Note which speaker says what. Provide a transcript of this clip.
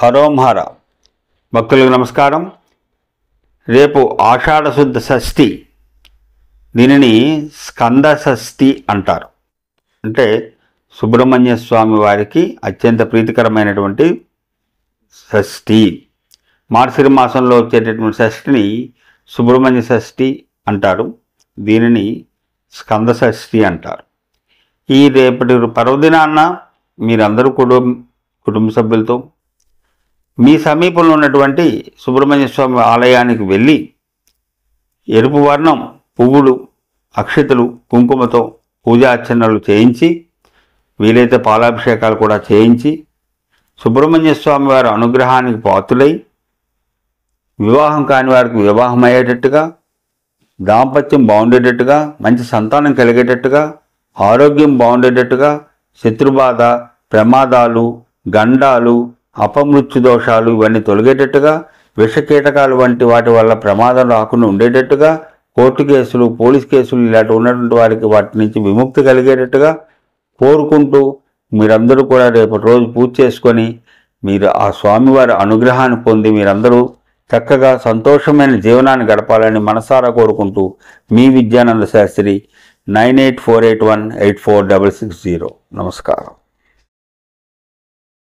Speaker 1: హరోంహర భక్తులకు నమస్కారం. రేపు ఆషాఢశుద్ధ షష్ఠి. దీనిని స్కంద షష్ఠి అంటారు. అంటే సుబ్రహ్మణ్య స్వామి వారికి అత్యంత ప్రీతికరమైనటువంటి షష్ఠి. మార్గశిర మాసంలో వచ్చేటటువంటి షష్ఠిని సుబ్రహ్మణ్య షష్ఠి అంటారు. దీనిని స్కంద షష్ఠి అంటారు. ఈ రేపటి పర్వదినాన్న మీరందరూ కూడా కుటుంబ సభ్యులతో మీ సమీపంలో ఉన్నటువంటి సుబ్రహ్మణ్య స్వామి ఆలయానికి వెళ్ళి ఎరుపు వర్ణం పువ్వులు, అక్షతలు, కుంకుమతో పూజార్చనలు చేయించి, వీలైతే పాలాభిషేకాలు కూడా చేయించి, సుబ్రహ్మణ్య స్వామి వారి అనుగ్రహానికి పాత్రులై వివాహం కాని వారికి వివాహం అయ్యేటట్టుగా, దాంపత్యం బాగుండేటట్టుగా, మంచి సంతానం కలిగేటట్టుగా, ఆరోగ్యం బాగుండేటట్టుగా, శత్రుబాధ, ప్రమాదాలు, గండాలు, అపమృత్యు దోషాలు ఇవన్నీ తొలగేటట్టుగా, విషకీటకాలు వంటి వాటి వల్ల ప్రమాదం రాకుండా ఉండేటట్టుగా, కోర్టు కేసులు, పోలీస్ కేసులు ఇలాంటి ఉన్నటువంటి వారికి వాటి నుంచి విముక్తి కలిగేటట్టుగా కోరుకుంటూ మీరందరూ కూడా రేపటి రోజు పూజ చేసుకొని మీరు ఆ స్వామివారి అనుగ్రహాన్ని పొంది మీరందరూ చక్కగా సంతోషమైన జీవనాన్ని గడపాలని మనసారా కోరుకుంటూ మీ విద్యానంద శాస్త్రి 9848184660. నమస్కారం.